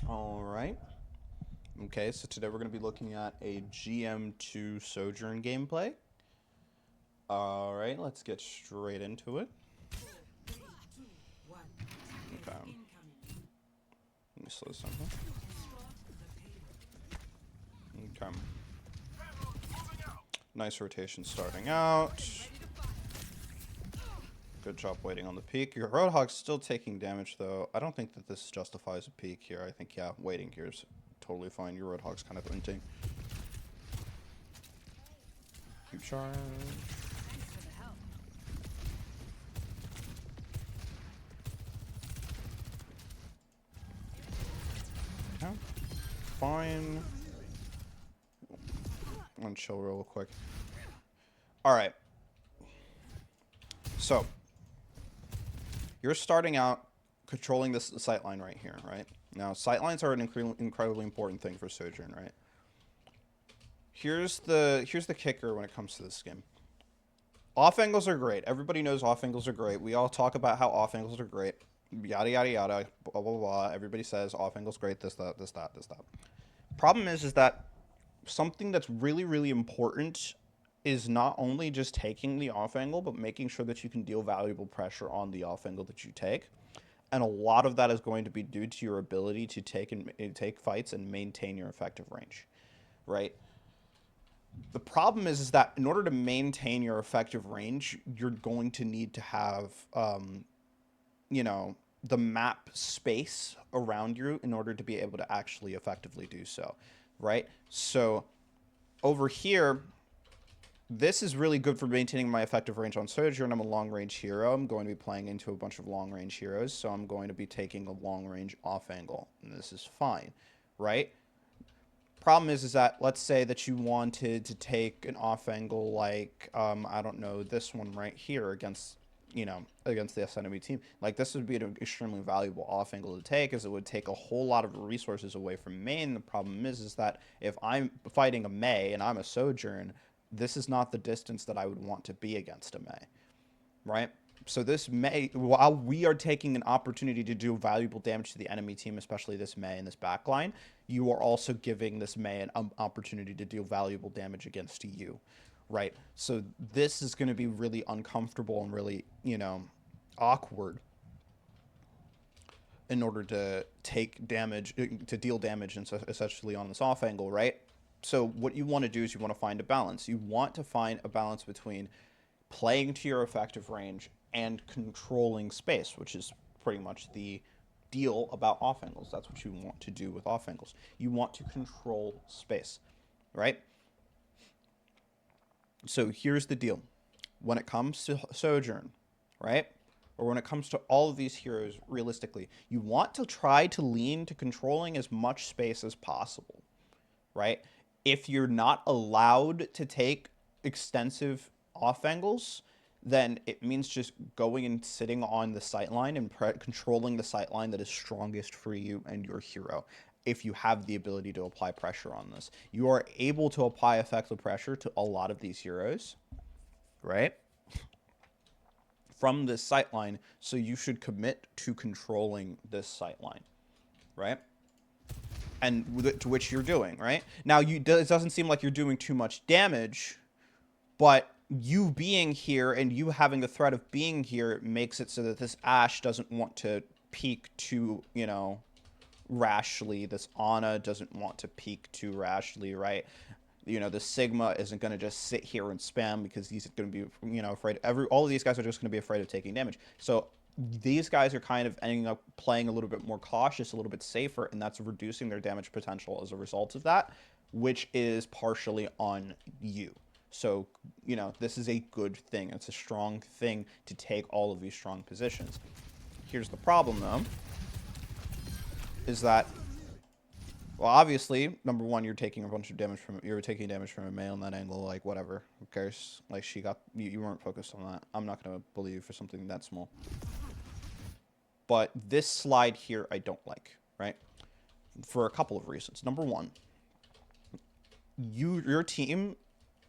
All right. Okay, so today we're going to be looking at a GM Sojourn gameplay. All right, let's get straight into it. Okay. Let me slow this down. Okay. Nice rotation starting out. Good job waiting on the peak. Your Roadhog's still taking damage, though. I don't think that this justifies a peak here. I think, yeah, waiting here is totally fine. Your Roadhog's kind of hinting. Keep charge. Okay. Fine. I'm gonna chill real quick. Alright. So, you're starting out controlling this sightline right here, right? Now, sightlines are an incredibly important thing for Sojourn, right? Here's the kicker when it comes to this game. Off angles are great. Everybody knows off angles are great. We all talk about how off angles are great. Yada, yada, yada, blah, blah, blah. Everybody says off angles great, this, that, this, that, this, that. Problem is that something that's really, really important is not only just taking the off angle, but making sure that you can deal valuable pressure on the off angle that you take. And a lot of that is going to be due to your ability to take fights and maintain your effective range, right? The problem is that in order to maintain your effective range, you're going to need to have, you know, the map space around you in order to be able to actually effectively do so, right? So over here, this is really good for maintaining my effective range on Sojourn. I'm a long-range hero. I'm going to be playing into a bunch of long-range heroes, so I'm going to be taking a long-range off angle, and this is fine, right? Problem is that let's say that you wanted to take an off angle like, I don't know, this one right here against, you know, against this enemy team. Like, this would be an extremely valuable off angle to take, as it would take a whole lot of resources away from main. The problem is that if I'm fighting a Mei and I'm a Sojourn, this is not the distance that I would want to be against a Mei, right? So this Mei, while we are taking an opportunity to do valuable damage to the enemy team, especially this Mei and this backline, you are also giving this Mei an opportunity to deal valuable damage against you, right? So this is going to be really uncomfortable and really, you know, awkward in order to take damage, to deal damage, and so essentially on this off angle, right? So what you want to do is you want to find a balance. You want to find a balance between playing to your effective range and controlling space, which is pretty much the deal about off angles. That's what you want to do with off angles. You want to control space, right? So here's the deal. When it comes to Sojourn, right? Or when it comes to all of these heroes, realistically, you want to try to lean to controlling as much space as possible, right? If you're not allowed to take extensive off angles, then it means just going and sitting on the sightline and controlling the sightline that is strongest for you and your hero. If you have the ability to apply pressure on this, you are able to apply effective pressure to a lot of these heroes, right? From this sightline, so you should commit to controlling this sightline, right? And to which you're doing, right? Now, it doesn't seem like you're doing too much damage, but you being here and you having the threat of being here makes it so that this Ashe doesn't want to peek too, you know, rashly. This Ana doesn't want to peek too rashly, right? You know, the Sigma isn't going to just sit here and spam because he's going to be, you know, afraid. All of these guys are just going to be afraid of taking damage. So these guys are kind of ending up playing a little bit more cautious, a little bit safer, and that's reducing their damage potential as a result of that, which is partially on you. So, you know, this is a good thing. It's a strong thing to take all of these strong positions. Here's the problem, though, is that, well, obviously, number one, you're taking a bunch of damage from, you're taking damage from a Mei on that angle, like, whatever. Who cares? Like, you weren't focused on that. I'm not going to bully you for something that small. But this slide here, I don't like, right? For a couple of reasons. Number one, your team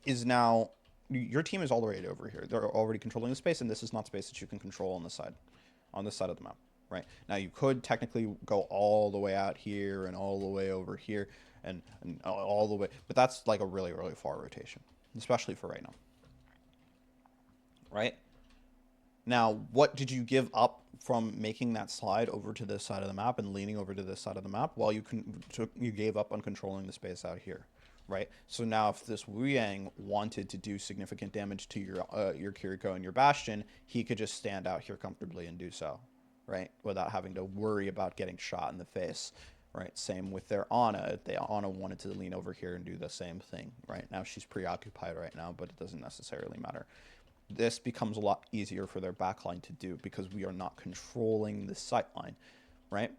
is now, your team is already over here. They're already controlling the space, and this is not space that you can control on this side of the map, right? Now you could technically go all the way out here and all the way over here and all the way, but that's like a really, really far rotation, especially for right now, right? Now, what did you give up from making that slide over to this side of the map and leaning over to this side of the map? Well, you gave up on controlling the space out here, right? So now if this Wu Yang wanted to do significant damage to your Kiriko and your Bastion, he could just stand out here comfortably and do so, right? Without having to worry about getting shot in the face, right? Same with their Ana. If Ana wanted to lean over here and do the same thing, right? Now she's preoccupied right now, but it doesn't necessarily matter. This becomes a lot easier for their backline to do because we are not controlling the sightline, right?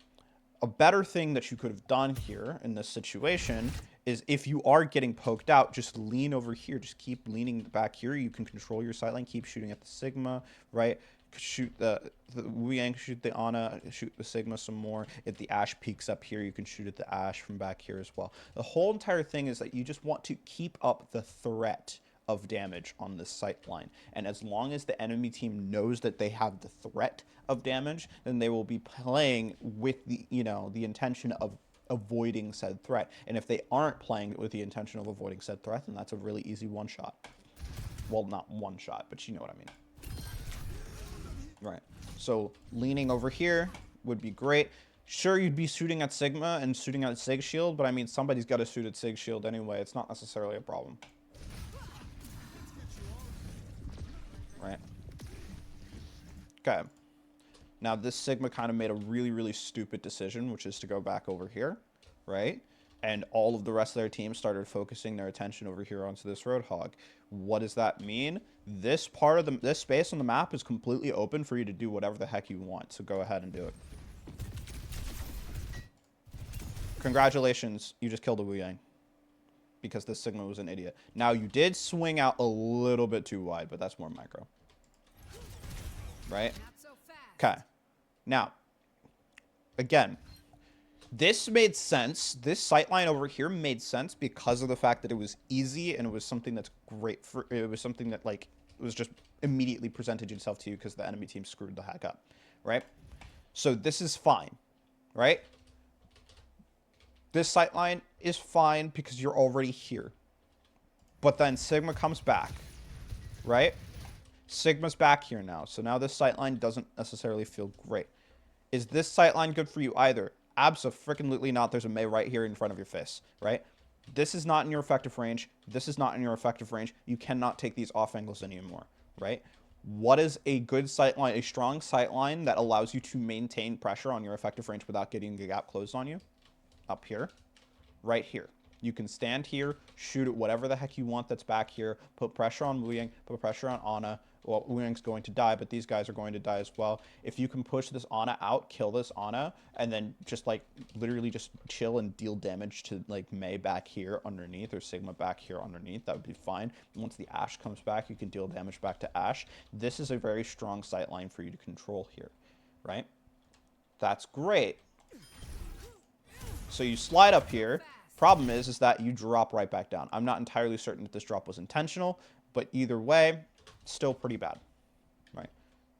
A better thing that you could have done here in this situation is if you are getting poked out, just lean over here. Just keep leaning back here. You can control your sightline. Keep shooting at the Sigma, right? Shoot the Wu Yang, shoot the Ana, shoot the Sigma some more. If the Ashe peaks up here, you can shoot at the Ashe from back here as well. The whole entire thing is that you just want to keep up the threat of damage on this sight line, and as long as the enemy team knows that they have the threat of damage, then they will be playing with the the intention of avoiding said threat. And if they aren't playing with the intention of avoiding said threat, then that's a really easy one shot. Well, not one shot, but you know what I mean, right? So leaning over here would be great. Sure, you'd be shooting at Sigma and shooting at Sig shield, but I mean, somebody's got to shoot at Sig shield anyway. It's not necessarily a problem. Right. Okay. Now this Sigma kind of made a really, really stupid decision, which is to go back over here, right? And all of the rest of their team started focusing their attention over here onto this Roadhog. What does that mean? This part of this space on the map is completely open for you to do whatever the heck you want. So go ahead and do it. Congratulations, you just killed a Wu Yang. Because this Sigma was an idiot. Now, you did swing out a little bit too wide, but that's more micro. Right? Okay. Now, again, this made sense. This sightline over here made sense because of the fact that it was easy and it was something that's great for... It was something that, like, it was just immediately presented itself to you because the enemy team screwed the heck up. Right? So, this is fine. Right? This sightline is fine because you're already here. But then Sigma comes back, right? Sigma's back here now. So now this sightline doesn't necessarily feel great. Is this sightline good for you either? Abso-freaking-lutely not. There's a Mei right here in front of your face, right? This is not in your effective range. This is not in your effective range. You cannot take these off angles anymore, right? What is a good sightline, a strong sightline that allows you to maintain pressure on your effective range without getting the gap closed on you? Up here, right here. You can stand here, shoot at whatever the heck you want that's back here, put pressure on Wu Yang, put pressure on Ana. Well, Wu Yang's going to die, but these guys are going to die as well. If you can push this Ana out, kill this Ana, and then just like literally just chill and deal damage to like Mei back here underneath or Sigma back here underneath, that would be fine. Once the Ashe comes back, you can deal damage back to Ashe. This is a very strong sightline for you to control here, right? That's great. So you slide up here. Problem is that you drop right back down. I'm not entirely certain that this drop was intentional, but either way, still pretty bad, right?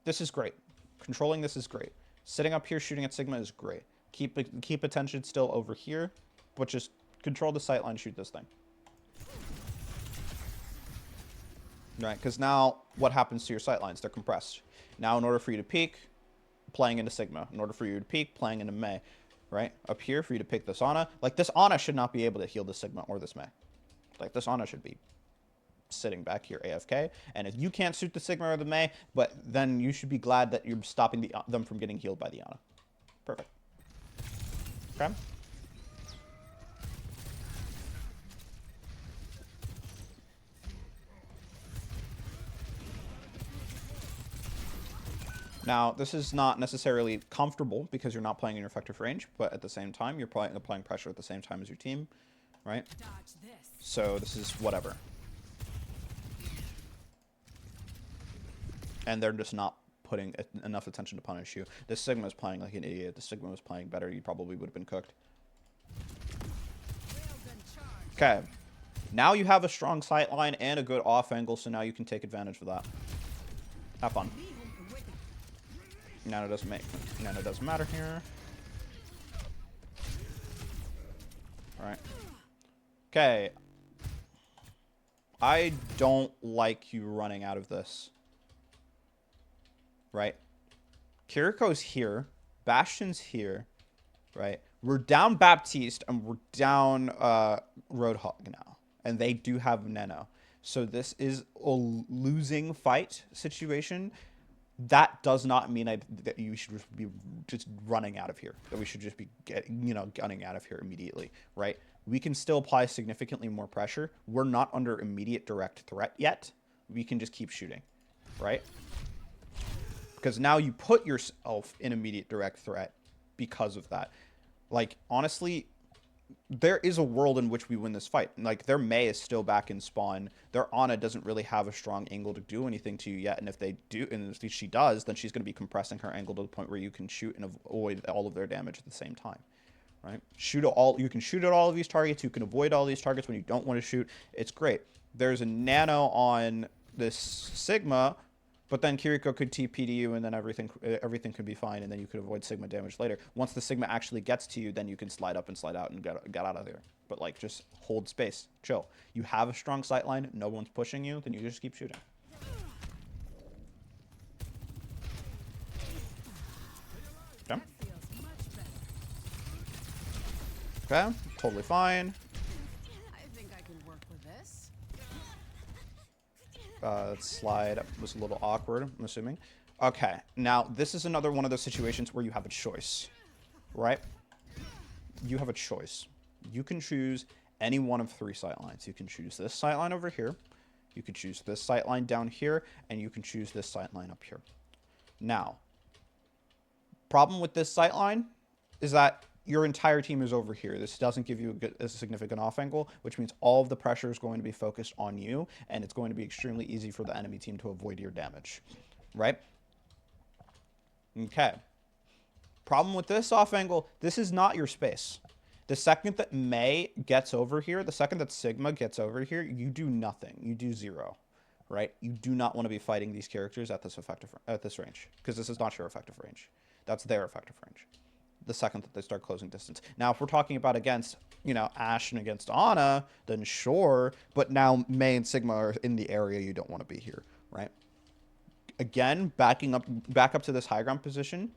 This is great. Controlling this is great. Sitting up here shooting at Sigma is great. Keep attention still over here, but just control the sightline, shoot this thing. Right, because now what happens to your sightlines? They're compressed. Now in order for you to peek, playing into Sigma. In order for you to peek, playing into Mei. Right? Up here for you to pick this Ana. Like, this Ana should not be able to heal this Sigma or this Mei. Like, this Ana should be sitting back here AFK. And if you can't shoot the Sigma or the Mei, but then you should be glad that you're stopping them from getting healed by the Ana. Perfect. Okay? Now, this is not necessarily comfortable because you're not playing in your effective range, but at the same time, you're applying pressure at the same time as your team, right? So this is whatever. And they're just not putting enough attention to punish you. This Sigma is playing like an idiot. The Sigma was playing better. You probably would have been cooked. Okay. Now you have a strong sight line and a good off angle, so now you can take advantage of that. Have fun. Nano doesn't matter here. Alright. Okay. I don't like you running out of this. Right? Kiriko's here. Bastion's here. Right? We're down Baptiste and we're down Roadhog now. And they do have Nano. So this is a losing fight situation. That does not mean that you should be just running out of here. That we should just be gunning out of here immediately, right? We can still apply significantly more pressure. We're not under immediate direct threat yet. We can just keep shooting, right? Because now you put yourself in immediate direct threat because of that. Like, honestly, there is a world in which we win this fight. Like, their Mei is still back in spawn. Their Ana doesn't really have a strong angle to do anything to you yet. And if they do, and if she does, then she's going to be compressing her angle to the point where you can shoot and avoid all of their damage at the same time, right? You can shoot at all of these targets. You can avoid all these targets when you don't want to shoot. It's great. There's a nano on this Sigma, but then Kiriko could TP to you, and then everything could be fine, and then you could avoid Sigma damage later. Once the Sigma actually gets to you, then you can slide up and slide out and get out of there. But, like, just hold space. Chill. You have a strong sightline. No one's pushing you. Then you just keep shooting. Okay. Okay. Totally fine. I think I can work with this. Slide was a little awkward, I'm assuming. Okay, now this is another one of those situations where you have a choice, right? You have a choice. You can choose any one of 3 sightlines. You can choose this sightline over here, you can choose this sightline down here, and you can choose this sightline up here. Now, problem with this sightline is that your entire team is over here. This doesn't give you a significant off angle, which means all of the pressure is going to be focused on you, and it's going to be extremely easy for the enemy team to avoid your damage, right? Okay. Problem with this off angle, this is not your space. The second that Mei gets over here, the second that Sigma gets over here, you do nothing. You do 0, right? You do not want to be fighting these characters at this range, because this is not your effective range. That's their effective range. The second that they start closing distance. Now, if we're talking about against, Ashe and against Ana, then sure. But now Mei and Sigma are in the area you don't want to be here, right? Again, back up to this high ground position.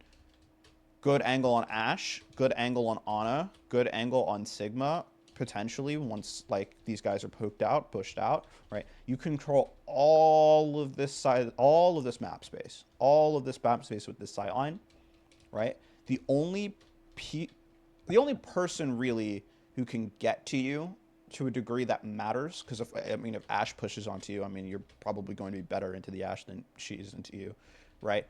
Good angle on Ashe. Good angle on Ana. Good angle on Sigma. Potentially, once like these guys are pushed out, right? You control all of this map space, with this sightline, right? The only person really who can get to you to a degree that matters, because if Ashe pushes onto you, you're probably going to be better into the Ashe than she is into you, right?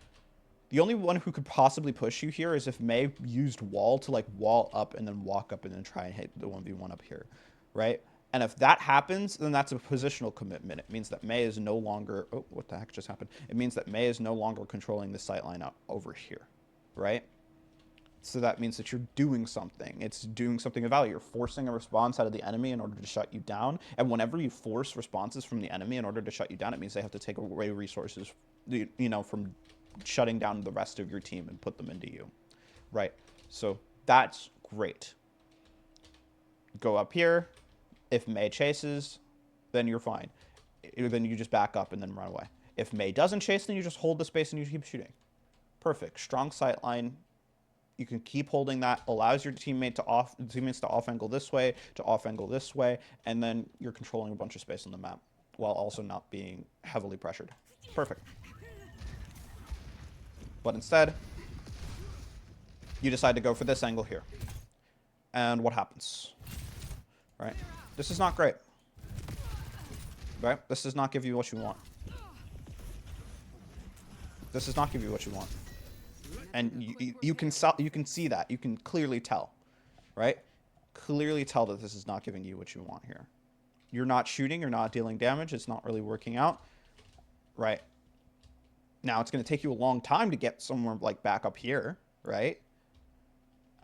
The only one who could possibly push you here is if Mei used wall to like wall up and then walk up and then try and hit the 1v1 up here, right? And if that happens, then that's a positional commitment. It means that Mei is no longer, oh, what the heck just happened? It means that Mei is no longer controlling the sightline up over here, right? So that means that you're doing something. It's doing something of value. You're forcing a response out of the enemy in order to shut you down. And whenever you force responses from the enemy in order to shut you down, it means they have to take away resources, from shutting down the rest of your team and put them into you, right? So that's great. Go up here. If Mei chases, then you're fine. Then you just back up and then run away. If Mei doesn't chase, then you just hold the space and you keep shooting. Perfect. Strong sightline. You can keep holding that, allows your teammates to off angle this way, to off angle this way, and then you're controlling a bunch of space on the map while also not being heavily pressured. Perfect. But instead, you decide to go for this angle here. And what happens? Right? This is not great. Right? This does not give you what you want. This does not give you what you want. And you can see that. You can clearly tell, right? Clearly tell that this is not giving you what you want here. You're not shooting. You're not dealing damage. It's not really working out, right? Now, it's going to take you a long time to get somewhere like back up here, right?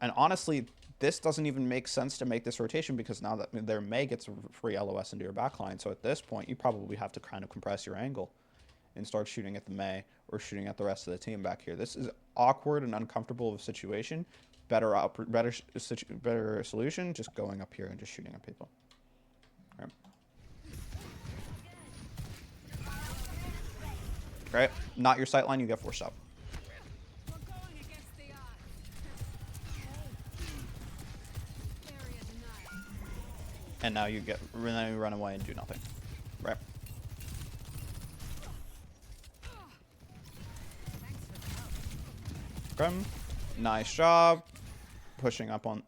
And honestly, this doesn't even make sense to make this rotation because now that their Mei gets a free LOS into your backline. So at this point, you probably have to kind of compress your angle and start shooting at the Mei or shooting at the rest of the team back here. This is awkward and uncomfortable of a situation. Better solution, just going up here and just shooting at people. Right. Right? Not your sight line, you get forced up. And now you run away and do nothing. Right. Okay. Nice job. Pushing up on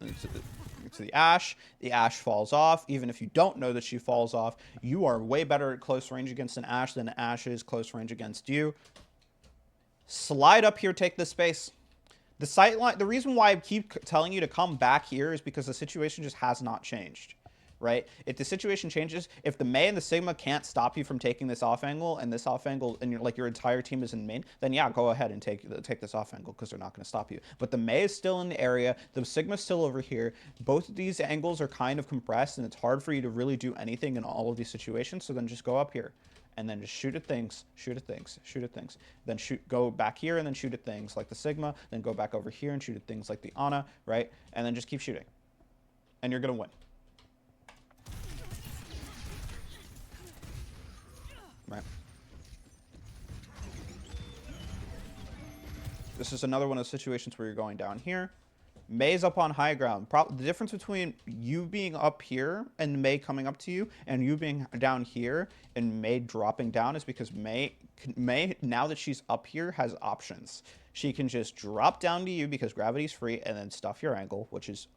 to the Ashe. The Ashe falls off. Even if you don't know that she falls off, you are way better at close range against an Ashe than Ashe is close range against you. Slide up here, take this space. The sight line, the reason why I keep telling you to come back here is because the situation just has not changed. Right? If the situation changes, if the Mei and the Sigma can't stop you from taking this off angle, and this off angle, and your entire team is in main, then yeah, go ahead and take this off angle because they're not going to stop you. But the Mei is still in the area, the Sigma's still over here. Both of these angles are kind of compressed, and it's hard for you to really do anything in all of these situations. So then just go up here, and then just shoot at things, shoot at things, shoot at things. Then go back here and then shoot at things like the Sigma. Then go back over here and shoot at things like the Ana, right? And then just keep shooting, and you're gonna win. Right. This is another one of the situations where you're going down here. Mei's up on high ground. The difference between you being up here and Mei coming up to you and you being down here and Mei dropping down is because Mei, now that she's up here, has options. She can just drop down to you because gravity's free and then stuff your angle, which is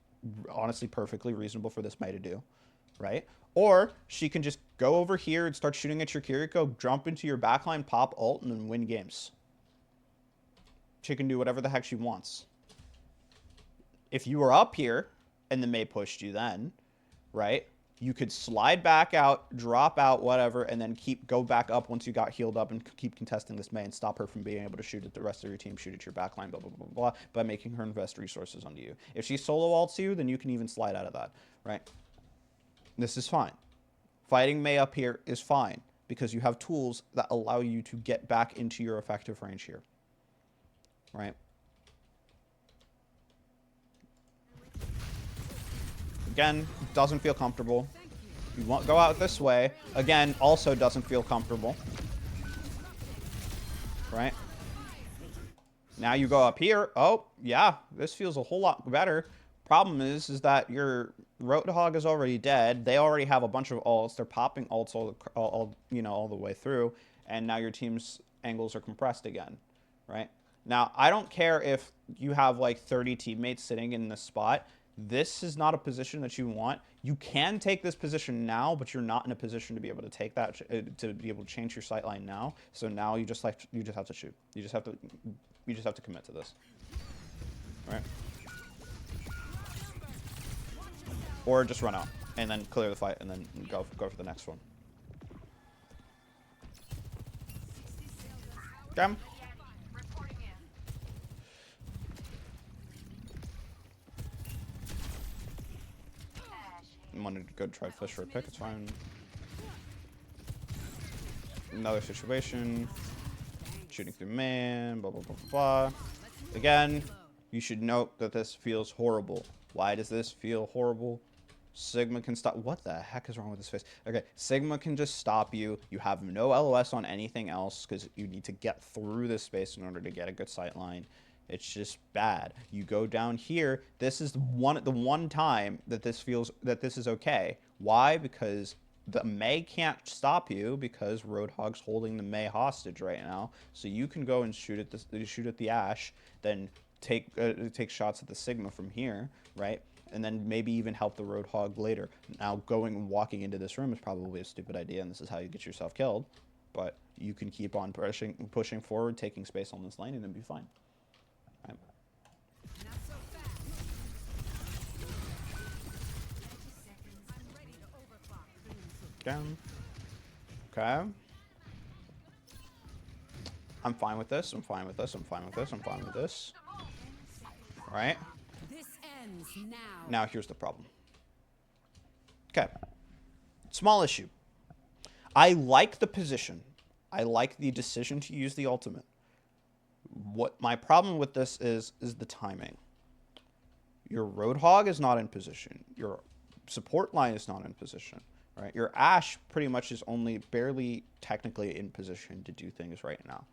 honestly perfectly reasonable for this Mei to do, right? Or she can just go over here and start shooting at your Kiriko, jump into your backline, pop ult, and then win games. She can do whatever the heck she wants. If you were up here and the Mei pushed you then, right, you could slide back out, drop out, whatever, and then go back up once you got healed up and keep contesting this Mei and stop her from being able to shoot at the rest of your team, shoot at your backline, blah, blah, blah, blah, by making her invest resources onto you. If she solo ults you, then you can even slide out of that, right? This is fine. Fighting Mei up here is fine because you have tools that allow you to get back into your effective range here. Right? Again, doesn't feel comfortable. You want go out this way. Again, also doesn't feel comfortable. Right? Now you go up here. Oh, yeah, this feels a whole lot better. Problem is that your Roadhog is already dead. They already have a bunch of ults. They're popping ults all the way through, and now your team's angles are compressed again, right? Now, I don't care if you have like 30 teammates sitting in this spot. This is not a position that you want. You can take this position now, but you're not in a position to be able to take that to be able to change your sight line now. So now you just have to shoot. You just have to commit to this, right? Or just run out and then clear the fight and then go for the next one. Okay. I wanted to go try to fish for a pick. It's fine. Another situation. Shooting through man. Blah blah blah blah blah. Again, you should note that this feels horrible. Why does this feel horrible? Sigma can stop. What the heck is wrong with this face? Okay, Sigma can just stop you. You have no LOS on anything else because you need to get through this space in order to get a good sight line. It's just bad. You go down here. This is the one time that this is okay. Why? Because the Mei can't stop you because Roadhog's holding the Mei hostage right now. So you can go and shoot at the Ashe, then take shots at the Sigma from here, right? And then maybe even help the Roadhog later. Now, walking into this room is probably a stupid idea, and this is how you get yourself killed. But you can keep on pushing forward, taking space on this lane, and it'll be fine. Right. Down. Okay. I'm fine with this. I'm fine with this. I'm fine with this. I'm fine with this. All right. Now here's the problem. Okay. Small issue. I like the position. I like the decision to use the ultimate, What my problem with this is the timing. Your Roadhog is not in position. Your support line is not in position, right? Your Ashe pretty much is only barely technically in position to do things right now,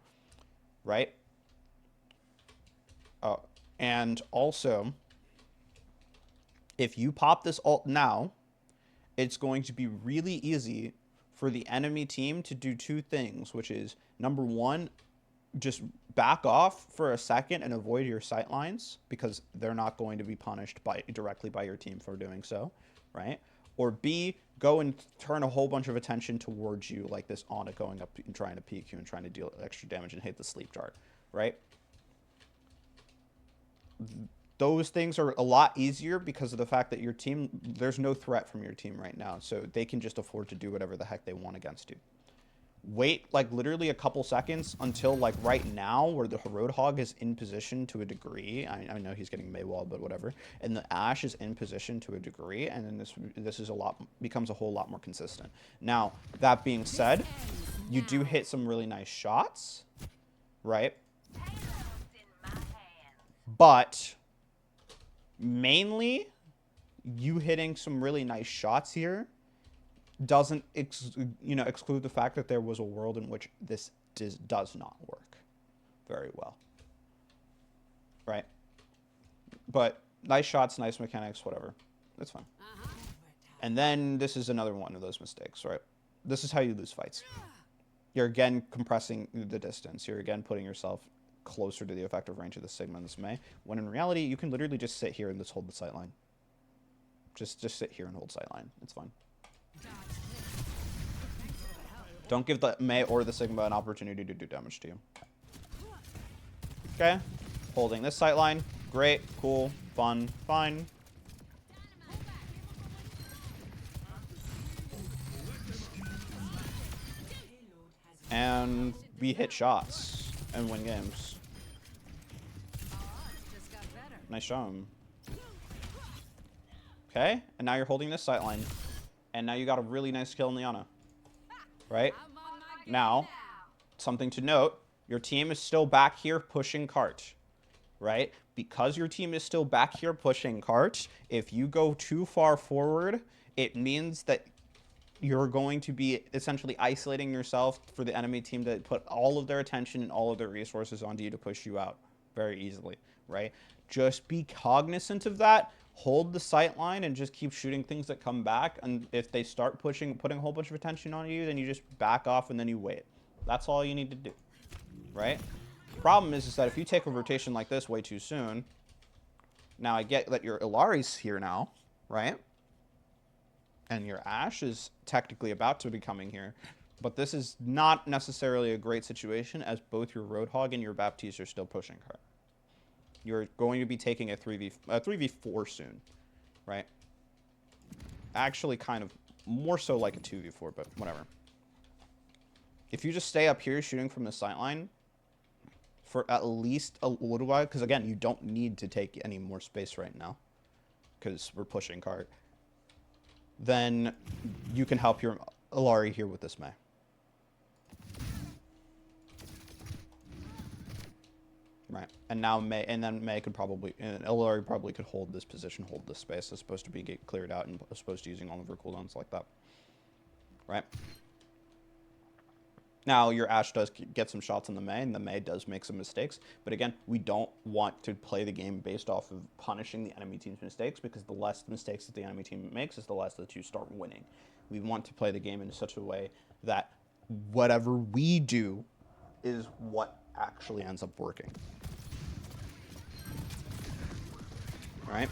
right? Oh, and also, if you pop this ult now, it's going to be really easy for the enemy team to do two things, which is, number one, just back off for a second and avoid your sightlines because they're not going to be punished directly by your team for doing so, right? Or B, go and turn a whole bunch of attention towards you, like this Ana going up and trying to peek you and trying to deal extra damage and hit the sleep dart, right? Those things are a lot easier because of the fact that your team, there's no threat from your team right now, so they can just afford to do whatever the heck they want against you. Wait, like, literally a couple seconds until, like, right now, where the Roadhog is in position to a degree. I know he's getting Maywall, but whatever. And the Ashe is in position to a degree, and then this is becomes a whole lot more consistent. Now, that being said, you do hit some really nice shots, right? But mainly, you hitting some really nice shots here doesn't exclude the fact that there was a world in which this does not work very well, right? But nice shots, nice mechanics, whatever, that's fine. And then this is another one of those mistakes, right? This is how you lose fights. You're again compressing the distance. You're again putting yourself closer to the effective range of the Sigma and this Mei, when in reality you can literally just sit here and just hold the sight line. Just sit here and hold sight line. It's fine. Don't give the Mei or the Sigma an opportunity to do damage to you. Okay. Holding this sight line. Great. Cool. Fun. Fine. And we hit shots and win games. Nice shot. Okay. And now you're holding this sight line. And now you got a really nice kill in the Ana. Right? Now, something to note, your team is still back here pushing cart, right? Because your team is still back here pushing cart, if you go too far forward, it means that you're going to be essentially isolating yourself for the enemy team to put all of their attention and all of their resources onto you to push you out very easily, right? Just be cognizant of that. Hold the sight line and just keep shooting things that come back. And if they start putting a whole bunch of attention on you, then you just back off and then you wait. That's all you need to do, right? The problem is that if you take a rotation like this way too soon, now I get that your Illari's here now, right? And your Ashe is technically about to be coming here. But this is not necessarily a great situation as both your Roadhog and your Baptiste are still pushing her. You're going to be taking a 3v4 soon, right? Actually, kind of more so like a 2v4, but whatever. If you just stay up here shooting from the sightline for at least a little while, because again, you don't need to take any more space right now, because we're pushing cart, then you can help your Illari here with this Mei. Right, and now Mei could probably, and Illari probably could hold this position, hold this space, as opposed to be get cleared out and as opposed to using all of her cooldowns like that. Right. Now your Ashe does get some shots on the Mei, and the Mei does make some mistakes. But again, we don't want to play the game based off of punishing the enemy team's mistakes, because the less mistakes that the enemy team makes is the less that you start winning. We want to play the game in such a way that whatever we do is what actually ends up working. Right?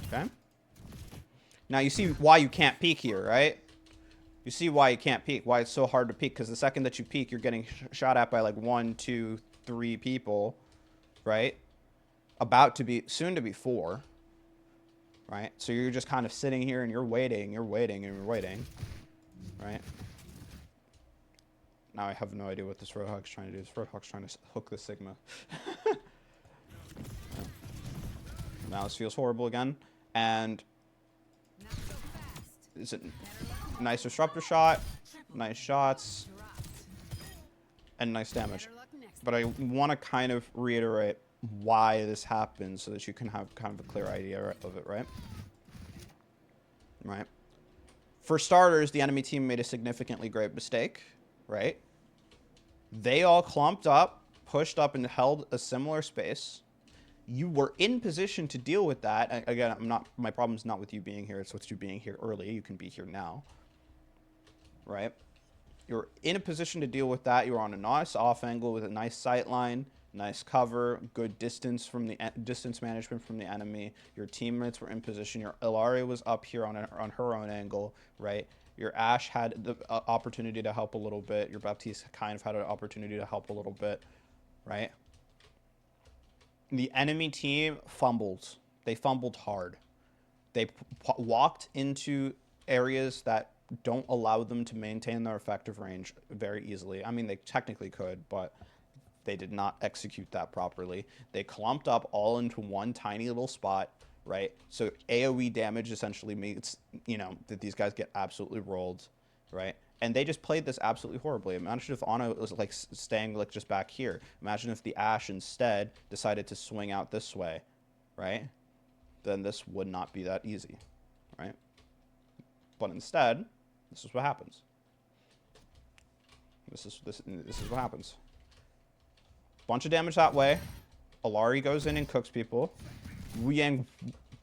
Okay. Now you see why you can't peek here, right? You see why you can't peek, why it's so hard to peek, because the second that you peek, you're getting shot at by like 1, 2, 3 people, right? Soon to be 4, right? So you're just kind of sitting here and you're waiting, right? Now I have no idea what this Roadhog's trying to do. This Roadhog's trying to hook the Sigma. Now this feels horrible again. And is it nice disruptor shot, nice shots, and nice damage. but I want to kind of reiterate why this happens so that you can have kind of a clear idea of it, right? Right. For starters, the enemy team made a significantly grave mistake, right? They all clumped up, pushed up, and held a similar space. You were in position to deal with that. Again, my problem's not with you being here. It's with you being here early. You can be here now, right? You're in a position to deal with that. You're on a nice off angle with a nice sight line, nice cover, good distance from the distance management from the enemy. Your teammates were in position. Your Ilaria was up here on her own angle, right? Your Ashe had the opportunity to help a little bit. Your Baptiste kind of had an opportunity to help a little bit, right? The enemy team fumbled. They fumbled hard. They walked into areas that don't allow them to maintain their effective range very easily. I mean, they technically could, but they did not execute that properly. They clumped up all into one tiny little spot, right? So AoE damage essentially means, you know, that these guys get absolutely rolled, right? And they just played this absolutely horribly. Imagine if Ana was like staying like just back here. Imagine if the Ashe instead decided to swing out this way, right? Then this would not be that easy, right? But instead, this is what happens. This is what happens. Bunch of damage that way. Alari goes in and cooks people. Wu Yang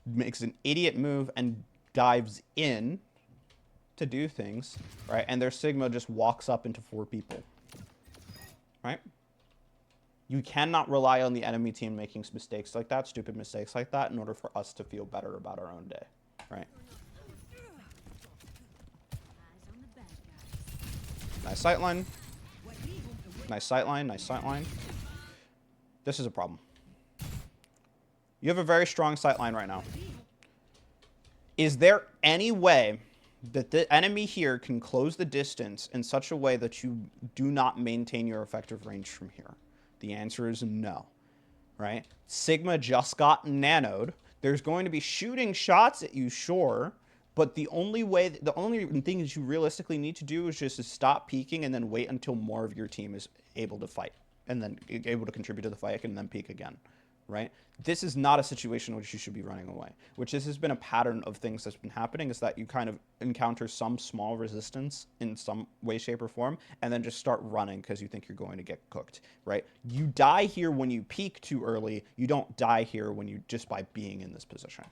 makes an idiot move and dives in to do things, right? And their Sigma just walks up into 4 people, right? You cannot rely on the enemy team making mistakes like that, stupid mistakes like that, in order for us to feel better about our own day, right? Nice sightline. Nice sightline. Nice sightline. This is a problem. You have a very strong sightline right now. Is there any way that the enemy here can close the distance in such a way that you do not maintain your effective range from here? The answer is no, right? Sigma just got nanoed. There's going to be shooting shots at you, sure, but the only thing that you realistically need to do is just to stop peeking and then wait until more of your team is able to fight and then able to contribute to the fight and then peek again, right? This is not a situation in which you should be running away, which this has been a pattern of things that's been happening, is that you kind of encounter some small resistance in some way, shape, or form, and then just start running because you think you're going to get cooked, right? You die here when you peek too early. You don't die here when you just by being in this position.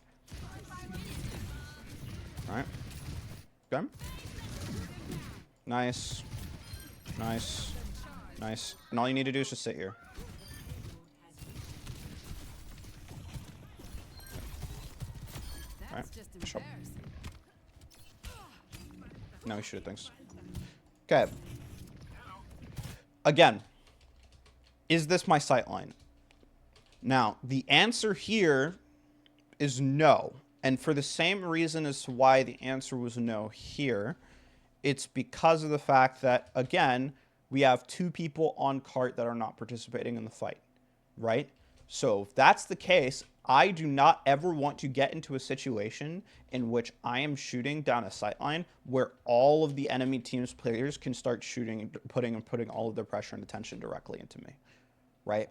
All right. Okay. Nice. Nice. Nice. And all you need to do is just sit here. That's just embarrassing. Now we shoot things. Okay. Again, is this my sightline? Now, the answer here is no. And for the same reason as to why the answer was no here, it's because of the fact that, again, we have 2 people on cart that are not participating in the fight, right? So if that's the case, I do not ever want to get into a situation in which I am shooting down a sightline where all of the enemy team's players can start shooting and putting all of their pressure and attention directly into me, right?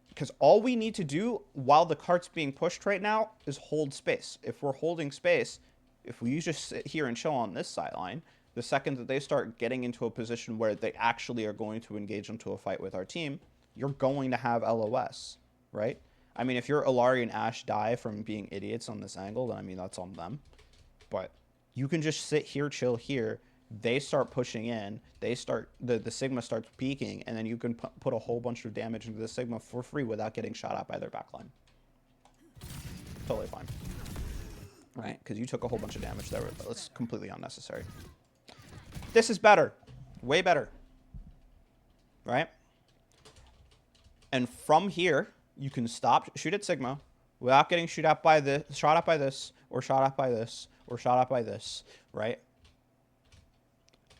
Because all we need to do while the cart's being pushed right now is hold space. If we're holding space, if we just sit here and chill on this sideline, the second that they start getting into a position where they actually are going to engage into a fight with our team, you're going to have LOS, right? I mean, if your Ilari and Ashe die from being idiots on this angle, then I mean, that's on them. But you can just sit here, chill here. They start pushing in. They start, the Sigma starts peeking, and then you can put a whole bunch of damage into the Sigma for free without getting shot at by their backline. Totally fine. Right? Because you took a whole bunch of damage there. It's completely unnecessary. This is better. Way better. Right? And from here, you can stop, shoot at Sigma without getting shot at by this, or shot at by this, or shot at by this, right?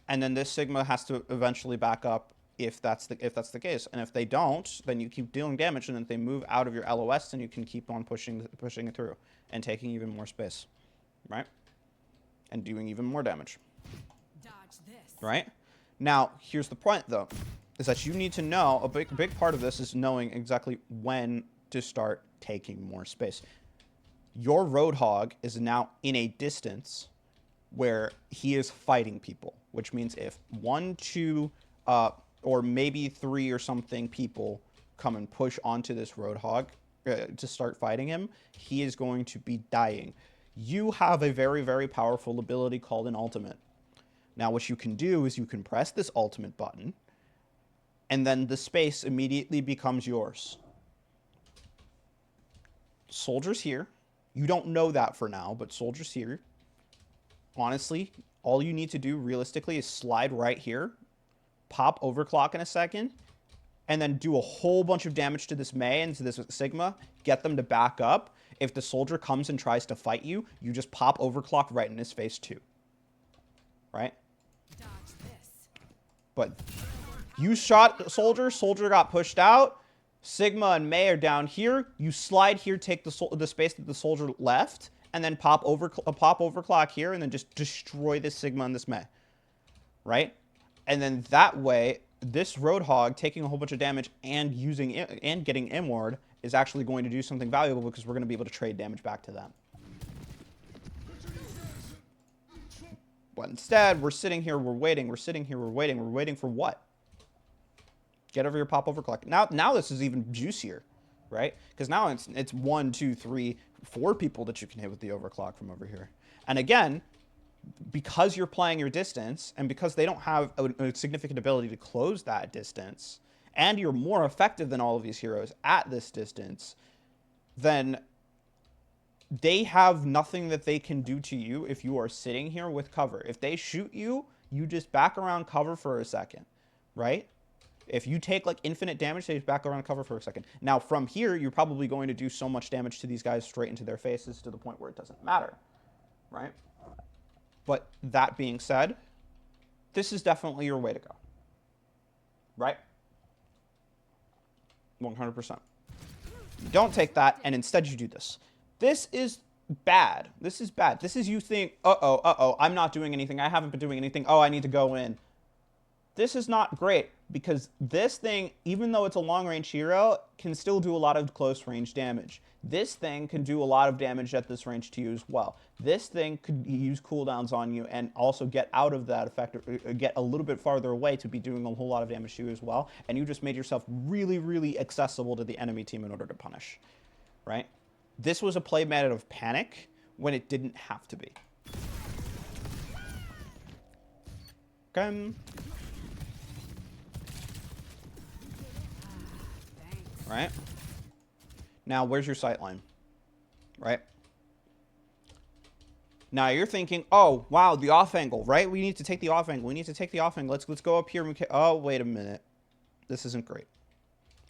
And then this Sigma has to eventually back up if that's the case. And if they don't, then you keep dealing damage, and then if they move out of your LOS, then you can keep on pushing it through and taking even more space, right? And doing even more damage. Dodge this. Right? Now, here's the point, though. is that you need to know, a big part of this is knowing exactly when to start taking more space. Your Roadhog is now in a distance where he is fighting people, which means if 1, 2, or maybe 3 or something people come and push onto this Roadhog to start fighting him, he is going to be dying. You have a very, very powerful ability called an ultimate. Now, what you can do is you can press this ultimate button, and then the space immediately becomes yours. Soldiers here. You don't know that for now, but soldiers here. Honestly, all you need to do realistically is slide right here, pop overclock in a second, and then do a whole bunch of damage to this Mei and to this Sigma, get them to back up. If the soldier comes and tries to fight you, you just pop overclock right in his face too. Right? But you shot soldier, soldier got pushed out. Sigma and Mei are down here. You slide here, take the space that the soldier left, and then pop overclock here, and then just destroy this Sigma and this Mei. Right? And then that way, this Roadhog taking a whole bunch of damage and getting inward is actually going to do something valuable because we're going to be able to trade damage back to them. But instead, we're sitting here, we're waiting, we're sitting here, we're waiting for what? Get over your pop overclock. Now this is even juicier, right? Because now it's 1, 2, 3, 4 people that you can hit with the overclock from over here. And again, because you're playing your distance, and because they don't have a significant ability to close that distance, and you're more effective than all of these heroes at this distance, then they have nothing that they can do to you if you are sitting here with cover. If they shoot you, you just back around cover for a second, right? If you take like infinite damage, they just back around cover for a second. Now from here, you're probably going to do so much damage to these guys straight into their faces to the point where it doesn't matter, right? But that being said, this is definitely your way to go, right? 100%. You don't take that, and instead you do this. This is bad. This is bad. This is you think, uh-oh, I'm not doing anything. I haven't been doing anything. Oh, I need to go in. This is not great because this thing, even though it's a long-range hero, can still do a lot of close-range damage. This thing can do a lot of damage at this range to you as well. This thing could use cooldowns on you and also get out of that effect, or get a little bit farther away to be doing a whole lot of damage to you as well. And you just made yourself really, really accessible to the enemy team in order to punish, right? This was a play made out of panic when it didn't have to be. Okay. Right? Now, where's your sightline? Right? Now, you're thinking, oh, wow, the off angle, right? We need to take the off angle. We need to take the off angle. Let's go up here. Oh, wait a minute. This isn't great.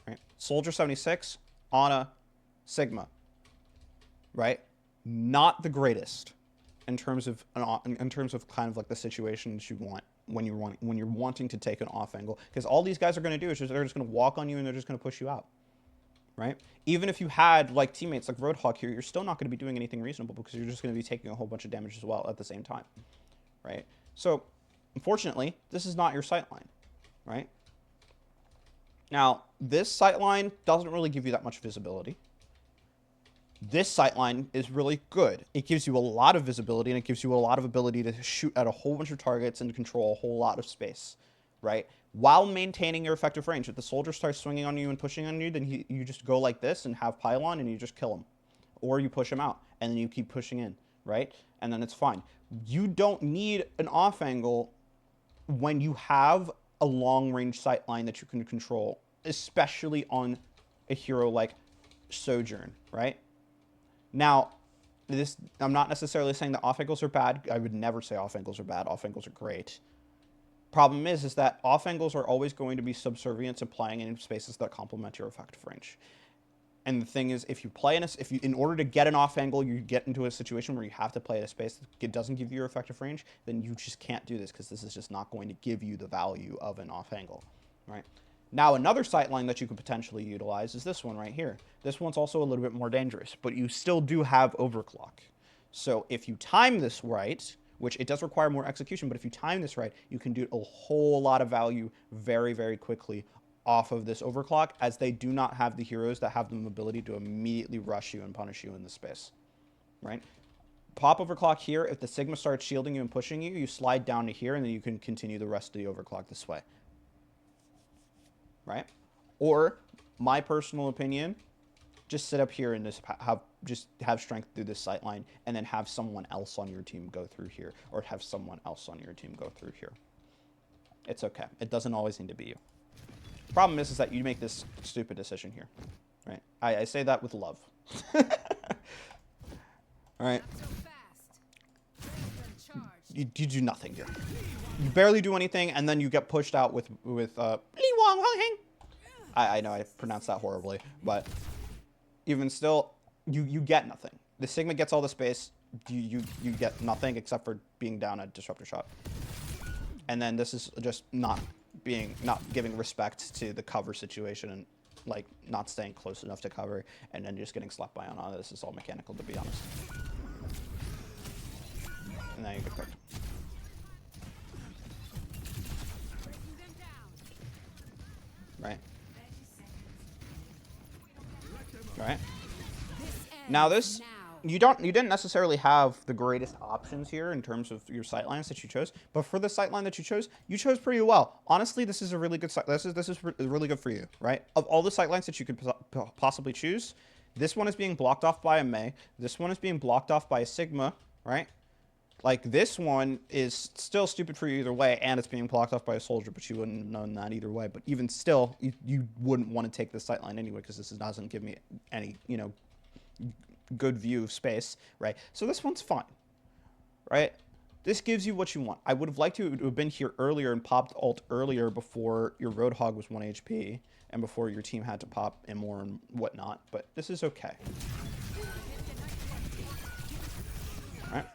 Right? Soldier 76, Ana, Sigma. Right? Not the greatest in terms of kind of like the situations you want when you're wanting to take an off angle, because all these guys are going to do is they're just going to walk on you and they're just going to push you out. Right? Even if you had like teammates like Roadhog here, you're still not going to be doing anything reasonable because you're just going to be taking a whole bunch of damage as well at the same time. Right? So, unfortunately, this is not your sightline. Right? Now, this sightline doesn't really give you that much visibility. This sightline is really good. It gives you a lot of visibility and it gives you a lot of ability to shoot at a whole bunch of targets and to control a whole lot of space. Right? While maintaining your effective range. If the soldier starts swinging on you and pushing on you, then you just go like this and have pylon and you just kill him. Or you push him out and then you keep pushing in, right? And then it's fine. You don't need an off angle when you have a long range sight line that you can control, especially on a hero like Sojourn, right? Now, I'm not necessarily saying that off angles are bad. I would never say off angles are bad. Off angles are great. Problem is that off angles are always going to be subservient to playing in spaces that complement your effective range. And the thing is, if you play in order to get an off angle, you get into a situation where you have to play at a space that doesn't give you your effective range, then you just can't do this because this is just not going to give you the value of an off angle, right? Now, another sightline that you could potentially utilize is this one right here. This one's also a little bit more dangerous, but you still do have overclock. So if you time this right, which it does require more execution, but if you time this right, you can do a whole lot of value very, very quickly off of this overclock, as they do not have the heroes that have the ability to immediately rush you and punish you in the space, right? Pop overclock here. If the Sigma starts shielding you and pushing you, you slide down to here, and then you can continue the rest of the overclock this way, right? Or, my personal opinion, just sit up here and just have strength through this sight line, and then have someone else on your team go through here, or have someone else on your team go through here. It's okay. It doesn't always need to be you. Problem is that you make this stupid decision here, right? I say that with love. All right. You do nothing here. You barely do anything, and then you get pushed out with I know I pronounced that horribly, but even still, you get nothing. The Sigma gets all the space. You get nothing except for being down a disruptor shot. And then this is just not giving respect to the cover situation, and like not staying close enough to cover, and then just getting slapped by on. This is all mechanical, to be honest. And now you get cooked. Right. Right. Now this, you didn't necessarily have the greatest options here in terms of your sightlines that you chose, but for the sightline that you chose pretty well. Honestly, this is a really good this is really good for you, right? Of all the sightlines that you could possibly choose, this one is being blocked off by a Mei. This one is being blocked off by a Sigma, right? Like, this one is still stupid for you either way, and it's being blocked off by a soldier, but you wouldn't have known that either way. But even still, you wouldn't want to take this sightline anyway, because this doesn't give me any, you know, good view of space, right? So this one's fine, right? This gives you what you want. I would have liked to have been here earlier and popped ult earlier before your Roadhog was 1 HP, and before your team had to pop Immor and whatnot, but this is okay. All right?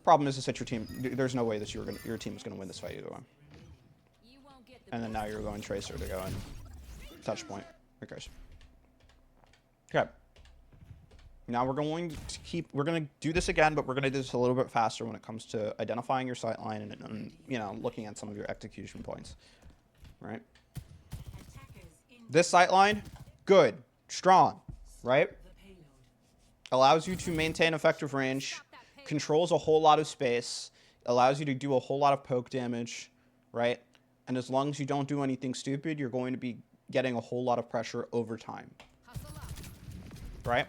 Problem is that your team, there's no way that your team is going to win this fight either way. And then now you're going Tracer to go and touch point. Who cares? Okay. Now we're going to do this again, but we're going to do this a little bit faster when it comes to identifying your sight line and you know, looking at some of your execution points. Right? This sight line, good, strong, right? Allows you to maintain effective range. Controls a whole lot of space, allows you to do a whole lot of poke damage, right? And as long as you don't do anything stupid, you're going to be getting a whole lot of pressure over time, right?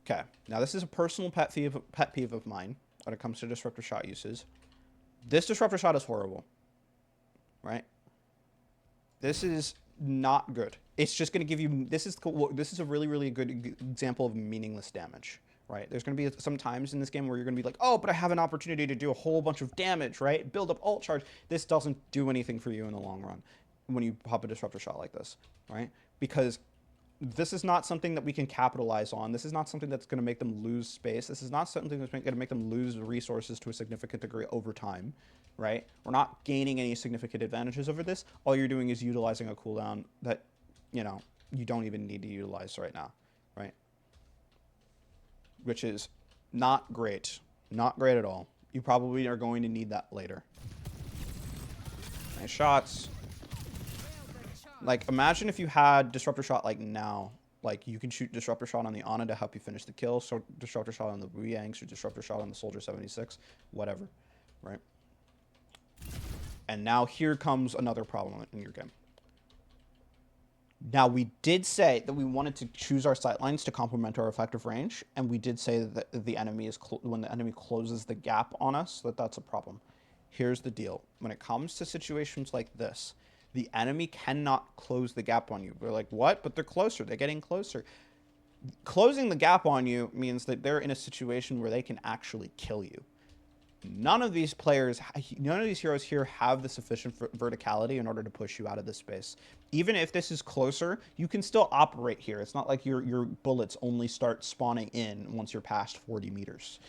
Okay, now this is a personal pet peeve of mine when it comes to disruptor shot uses. This disruptor shot is horrible, right? This is not good. It's just going to give you, this is a really, really good example of meaningless damage, right? There's going to be some times in this game where you're going to be like, oh, but I have an opportunity to do a whole bunch of damage, right? Build up ult charge. This doesn't do anything for you in the long run when you pop a disruptor shot like this, right? Because this is not something that we can capitalize on. This is not something that's going to make them lose space. This is not something that's going to make them lose resources to a significant degree over time, right? We're not gaining any significant advantages over this. All you're doing is utilizing a cooldown that, you know, you don't even need to utilize right now, right? Which is not great. Not great at all. You probably are going to need that later. Nice shots. Like, imagine if you had Disruptor Shot like now. Like, you can shoot Disruptor Shot on the Ana to help you finish the kill. So Disruptor Shot on the Wuyangs or Disruptor Shot on the Soldier 76. Whatever. Right? And now here comes another problem in your game. Now, we did say that we wanted to choose our sightlines to complement our effective range. And we did say that the enemy is when the enemy closes the gap on us, that's a problem. Here's the deal. When it comes to situations like this, the enemy cannot close the gap on you. We're like, what? But they're closer. They're getting closer. Closing the gap on you means that they're in a situation where they can actually kill you. None of these players, none of these heroes here have the sufficient verticality in order to push you out of this space. Even if this is closer, you can still operate here. It's not like your bullets only start spawning in once you're past 40 meters,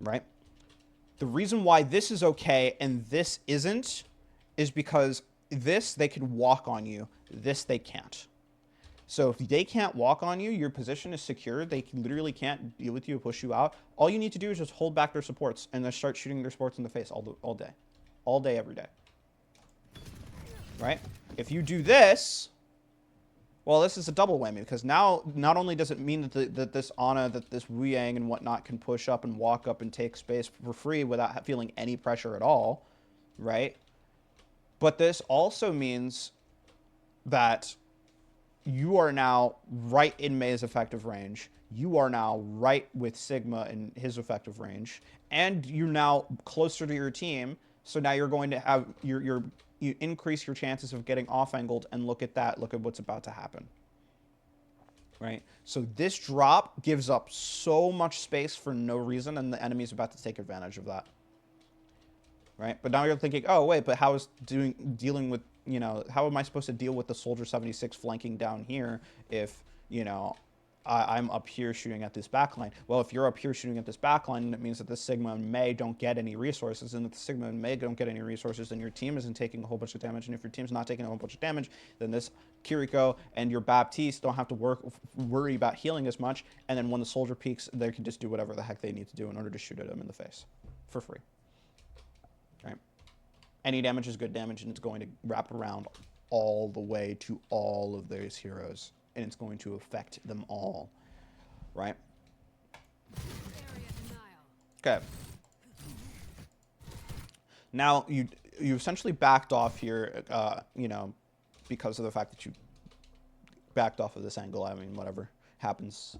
right? The reason why this is okay and this isn't is because this, they can walk on you. This, they can't. So if they can't walk on you, your position is secure. They literally can't deal with you, push you out. All you need to do is just hold back their supports and then start shooting their supports in the face all day, every day. Right? If you do this, well, this is a double whammy because now not only does it mean that this Ana, that this Wu Yang and whatnot can push up and walk up and take space for free without feeling any pressure at all, right? But this also means that you are now right in May's effective range. You are now right with Sigma in his effective range, and you're now closer to your team. So now you're going to have you increase your chances of getting off-angled, and look at that. Look at what's about to happen. Right? So this drop gives up so much space for no reason, and the enemy's about to take advantage of that. Right? But now you're thinking, oh, wait, but how is dealing with, you know, how am I supposed to deal with the Soldier 76 flanking down here if, you know, I'm up here shooting at this backline? Well, if you're up here shooting at this backline, it means that the Sigma and May don't get any resources, and if the Sigma and May don't get any resources, then your team isn't taking a whole bunch of damage, and if your team's not taking a whole bunch of damage, then this Kiriko and your Baptiste don't have to worry about healing as much, and then when the Soldier peaks, they can just do whatever the heck they need to do in order to shoot at him in the face for free. Right? Any damage is good damage, and it's going to wrap around all the way to all of those heroes, and it's going to affect them all, right? Okay. Now you essentially backed off here, you know, because of the fact that you backed off of this angle. I mean, whatever happens,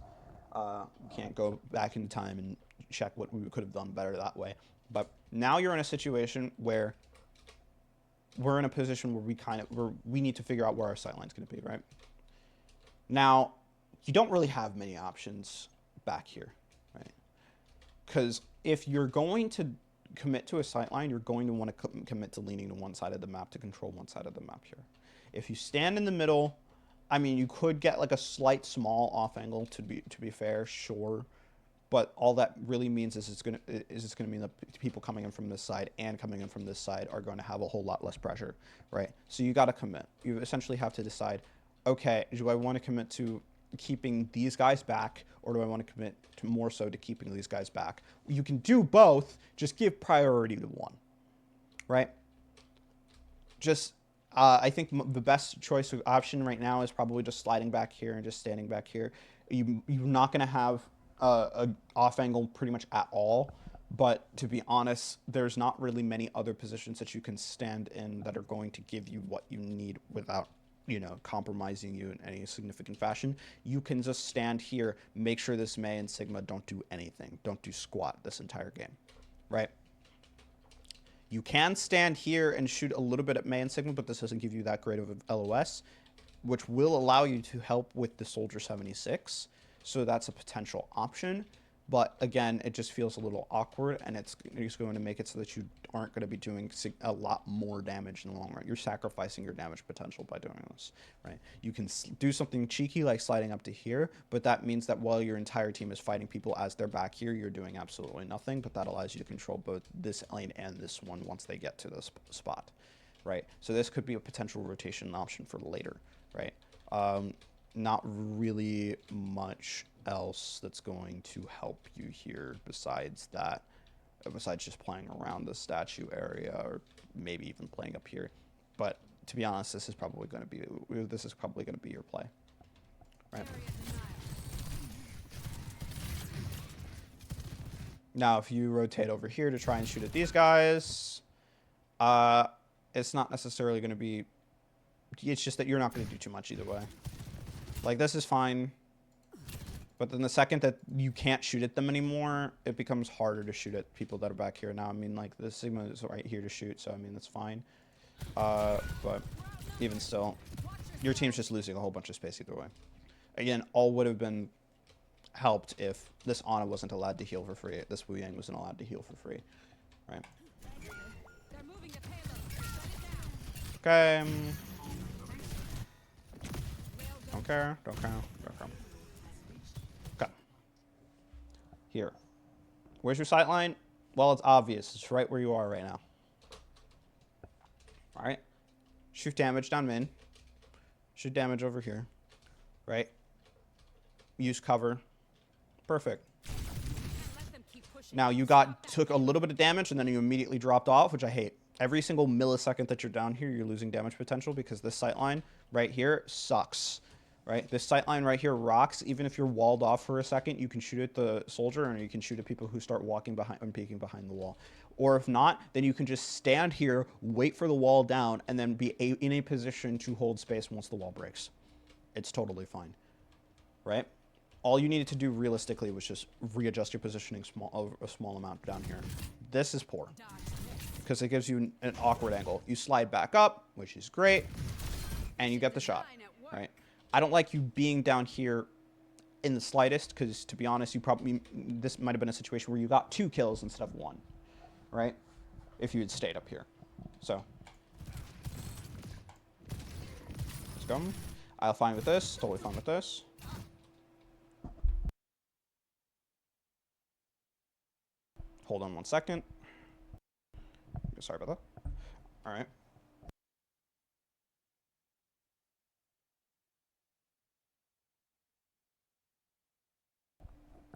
you can't go back in time and check what we could have done better that way. But now you're in a situation where we're in a position where we need to figure out where our sightline's going to be, right? Now, you don't really have many options back here, right? Because if you're going to commit to a sightline, you're going to want to commit to leaning to one side of the map to control one side of the map here. If you stand in the middle, I mean, you could get like a slight small off angle to be fair, sure. But all that really means is it's going to mean that people coming in from this side and coming in from this side are going to have a whole lot less pressure, right? So you got to commit. You essentially have to decide, okay, do I want to commit to keeping these guys back, or do I want to commit to more so to keeping these guys back? You can do both. Just give priority to one, right? Just I think the best choice of option right now is probably just sliding back here and just standing back here. You're not going to have a off angle pretty much at all, but to be honest, there's not really many other positions that you can stand in that are going to give you what you need without, you know, compromising you in any significant fashion. You can just stand here, make sure this May and Sigma don't do anything, don't do squat this entire game, right? You can stand here and shoot a little bit at May and Sigma, but this doesn't give you that great of a LOS, which will allow you to help with the Soldier 76. So that's a potential option. But again, it just feels a little awkward, and it's going to make it so that you aren't going to be doing a lot more damage in the long run. You're sacrificing your damage potential by doing this, right? You can do something cheeky like sliding up to here, but that means that while your entire team is fighting people as they're back here, you're doing absolutely nothing, but that allows you to control both this lane and this one once they get to this spot, right? So this could be a potential rotation option for later, right? Not really much else that's going to help you here besides that, besides just playing around the statue area or maybe even playing up here. But to be honest, this is probably going to be your play, right? Now, if you rotate over here to try and shoot at these guys, it's not necessarily going to be. It's just that you're not going to do too much either way. Like, this is fine. But then the second that you can't shoot at them anymore, it becomes harder to shoot at people that are back here. Now, I mean, like, the Sigma is right here to shoot, so, I mean, that's fine. But even still, your team's just losing a whole bunch of space either way. Again, all would have been helped if this Ana wasn't allowed to heal for free. This Wu Yang wasn't allowed to heal for free, right? Okay. Don't care. Okay. Here. Where's your sight line? Well, it's obvious. It's right where you are right now. Alright. Shoot damage down min. Shoot damage over here. right? Use cover. Perfect. Let them keep pushing. Now you took a little bit of damage and then you immediately dropped off, which I hate. Every single millisecond that you're down here, you're losing damage potential because this sightline right here sucks, right? This sightline right here rocks. Even if you're walled off for a second, you can shoot at the soldier and you can shoot at people who start walking behind and peeking behind the wall. Or if not, then you can just stand here, wait for the wall down, and then be in a position to hold space once the wall breaks. It's totally fine, right? All you needed to do realistically was just readjust your positioning a small amount down here. This is poor because it gives you an awkward angle. You slide back up, which is great, and you get the shot, right? I don't like you being down here in the slightest because, to be honest, this might have been a situation where you got 2 kills instead of 1, right? If you had stayed up here. So let's go. I'm fine with this. Totally fine with this. Hold on 1 second. Sorry about that. All right.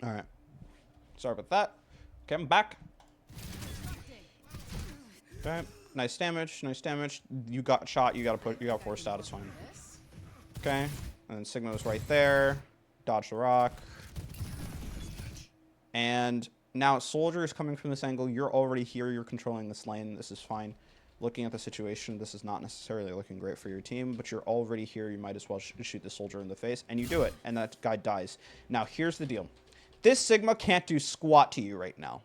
All right. Sorry about that. Okay, I'm back. Okay. Nice damage. Nice damage. You got shot. You got forced out. It's fine. Okay. And then Sigma's right there. Dodge the rock. And now soldier is coming from this angle. You're already here. You're controlling this lane. This is fine. Looking at the situation, this is not necessarily looking great for your team, but you're already here. You might as well shoot the soldier in the face, and you do it, and that guy dies. Now, here's the deal. This Sigma can't do squat to you right now,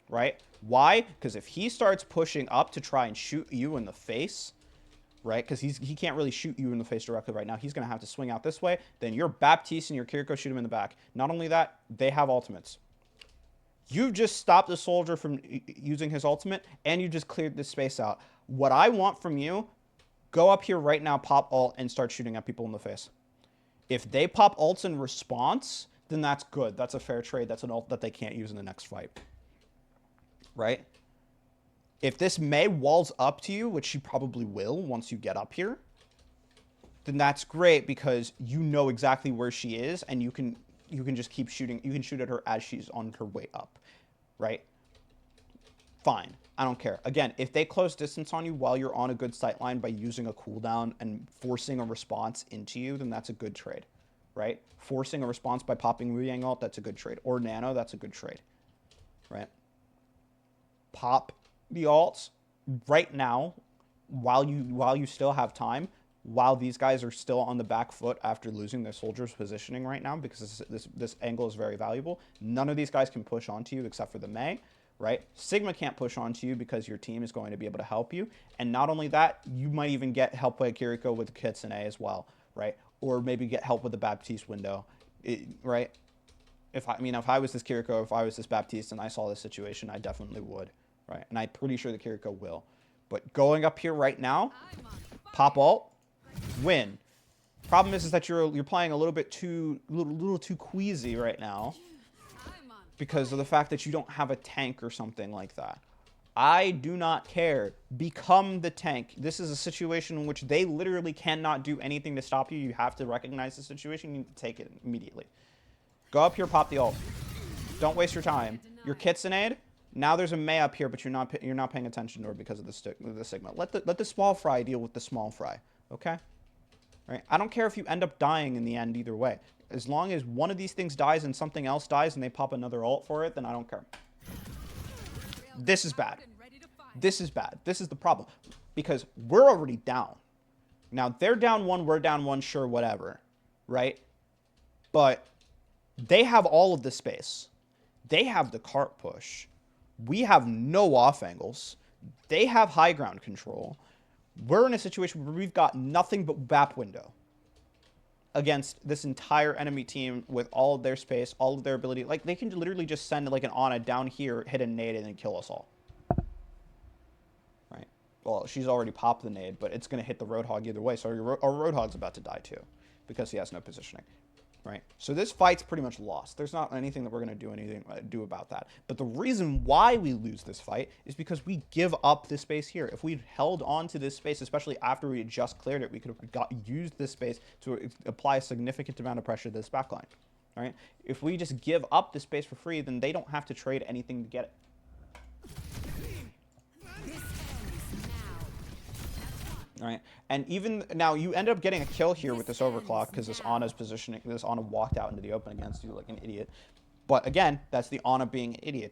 right? Why? Because if he starts pushing up to try and shoot you in the face, right? Because he can't really shoot you in the face directly right now. He's going to have to swing out this way. Then your Baptiste and your Kiriko shoot him in the back. Not only that, they have ultimates. You've just stopped the soldier from using his ultimate, and you just cleared this space out. What I want from you, go up here right now, pop ult, and start shooting at people in the face. If they pop ults in response, then that's good. That's a fair trade. That's an ult that they can't use in the next fight. Right? If this Mei walls up to you, which she probably will once you get up here, then that's great because you know exactly where she is, and you can just keep shooting. You can shoot at her as she's on her way up, right? Fine. I don't care. Again, if they close distance on you while you're on a good sight line by using a cooldown and forcing a response into you, then that's a good trade, right? Forcing a response by popping Wu Yang ult, that's a good trade. Or Nano, that's a good trade, right? Pop the ults right now while you still have time. While these guys are still on the back foot after losing their soldiers' positioning right now, because this angle is very valuable. None of these guys can push onto you except for the Mei, right? Sigma can't push onto you because your team is going to be able to help you. And not only that, you might even get help by Kiriko with Kitsune as well, right? Or maybe get help with the Baptiste window, right? If I was this Kiriko, if I was this Baptiste and I saw this situation, I definitely would, right? And I'm pretty sure the Kiriko will. But going up here right now, pop ult, win. Problem is that you're playing a little too queasy right now because of the fact that you don't have a tank or something like that. I do not care. Become the tank. This is a situation in which they literally cannot do anything to stop you. You have to recognize the situation. You need to take it immediately. Go up here, pop the ult. Don't waste your time. Your Kitsune. Now there's a Mei up here, but you're not paying attention to her because of the Sigma. Let the small fry deal with the small fry. Okay? Right? I don't care if you end up dying in the end either way. As long as one of these things dies and something else dies and they pop another ult for it, then I don't care. This is bad. This is bad. This is the problem. Because we're already down. Now, they're down 1, we're down 1, sure, whatever. Right? But they have all of the space. They have the cart push. We have no off angles. They have high ground control. We're in a situation where we've got nothing but BAP window against this entire enemy team with all of their space, all of their ability. Like, they can literally just send, like, an Ana down here, hit a nade, and then kill us all. Right? Well, she's already popped the nade, but it's going to hit the Roadhog either way, so our Roadhog's about to die, too, because he has no positioning. right? So this fight's pretty much lost. There's not anything that we're going to do about that. But the reason why we lose this fight is because we give up this space here. If we'd held on to this space, especially after we had just cleared it, we could have used this space to apply a significant amount of pressure to this backline, right? If we just give up the space for free, then they don't have to trade anything to get it. Right, and even now you end up getting a kill here with this overclock because this Ana's positioning, this Ana walked out into the open against you like an idiot. But again, that's the Ana being an idiot.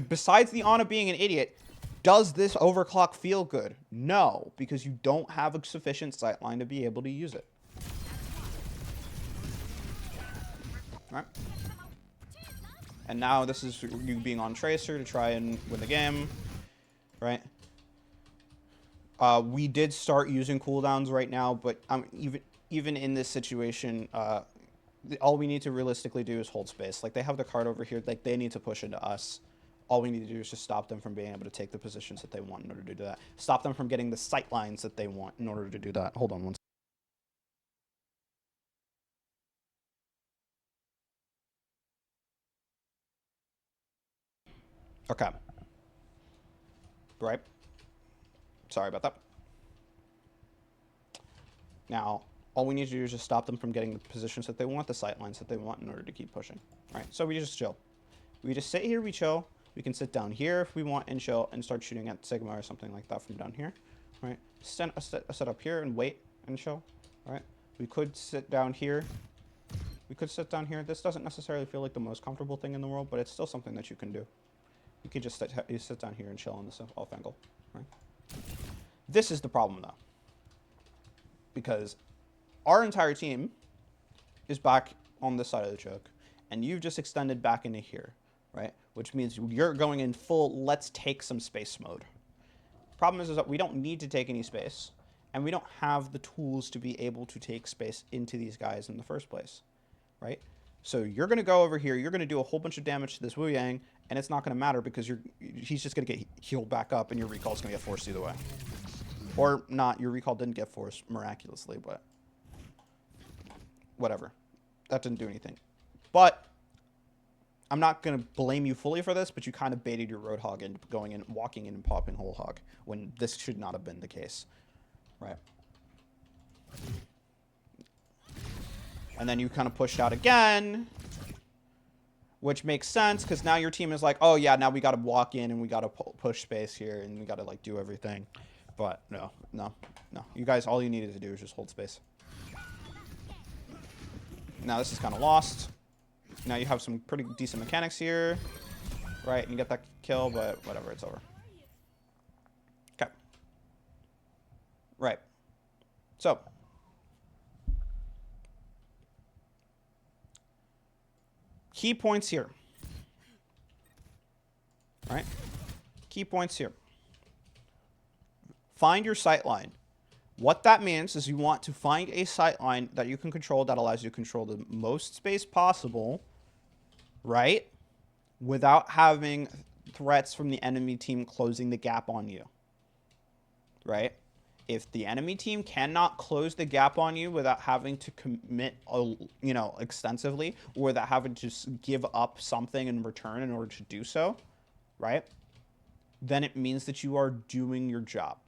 Besides the Ana being an idiot, does this overclock feel good? No, because you don't have a sufficient sightline to be able to use it. Right. And now this is you being on Tracer to try and win the game, right? We did start using cooldowns right now, but even in this situation, all we need to realistically do is hold space. Like, they have the card over here. Like, they need to push into us. All we need to do is just stop them from being able to take the positions that they want in order to do that. Stop them from getting the sight lines that they want in order to do that. Hold on one second. Okay. Right. Sorry about that. Now, all we need to do is just stop them from getting the positions that they want, the sight lines that they want in order to keep pushing. Right? So we just chill. We just sit here, we chill. We can sit down here if we want and chill and start shooting at Sigma or something like that from down here. Right? Set up here and wait and chill. Right? We could sit down here. We could sit down here. This doesn't necessarily feel like the most comfortable thing in the world, but it's still something that you can do. You can just sit down here and chill on this off angle. Right? This is the problem, though. Because our entire team is back on this side of the choke, and you've just extended back into here, right? Which means you're going in full let's take some space mode. Problem is that we don't need to take any space, and we don't have the tools to be able to take space into these guys in the first place, right? So you're going to go over here, you're going to do a whole bunch of damage to this Wu Yang, and it's not going to matter because he's just going to get healed back up, and your recall is going to get forced either way. Or not, your recall didn't get forced miraculously, but whatever. That didn't do anything. But I'm not going to blame you fully for this, but you kind of baited your Roadhog into going in, walking in and popping Whole Hog when this should not have been the case. Right? And then you kind of pushed out again, which makes sense because now your team is like, oh yeah, now we got to walk in and we got to push space here and we got to like do everything. But no. You guys, all you needed to do is just hold space. Now this is kind of lost. Now you have some pretty decent mechanics here. Right, and you get that kill, but whatever, it's over. Okay. Right. So. Key points here. Right? Key points here. Find your sight line. What that means is you want to find a sight line that you can control that allows you to control the most space possible, right? Without having threats from the enemy team closing the gap on you, right? If the enemy team cannot close the gap on you without having to commit, extensively, or without having to give up something in return in order to do so, right? Then it means that you are doing your job.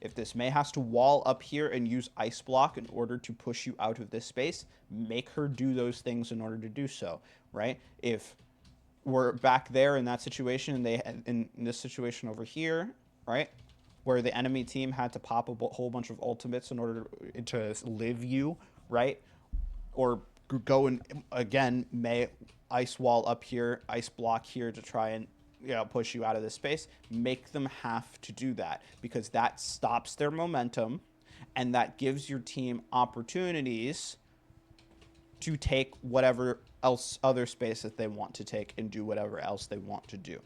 If this Mei has to wall up here and use Ice Block in order to push you out of this space, make her do those things in order to do so, right? If we're back there in that situation and in this situation over here, right, where the enemy team had to pop a whole bunch of ultimates in order to live you, right, or go and again Mei Ice Wall up here, Ice Block here to try and push you out of this space, make them have to do that because that stops their momentum and that gives your team opportunities to take whatever else other space that they want to take and do whatever else they want to do,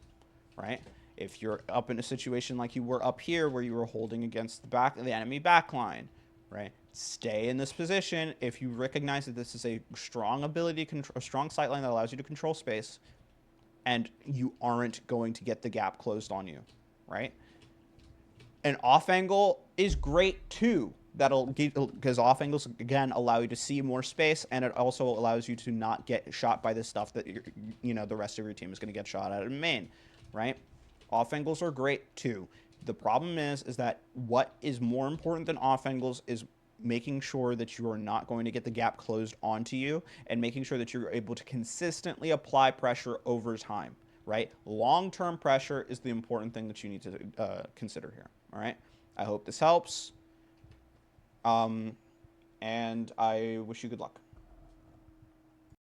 right? If you're up in a situation like you were up here where you were holding against the enemy backline, right? Stay in this position. If you recognize that this is a strong ability, a strong sightline that allows you to control space, and you aren't going to get the gap closed on you, right? An off angle is great too, because off angles again allow you to see more space, and it also allows you to not get shot by the stuff that the rest of your team is going to get shot at in main, right? Off angles are great too. The problem is that what is more important than off angles is making sure that you are not going to get the gap closed onto you, and making sure that you're able to consistently apply pressure over time, right? Long-term pressure is the important thing that you need to consider here, all right? I hope this helps. And I wish you good luck.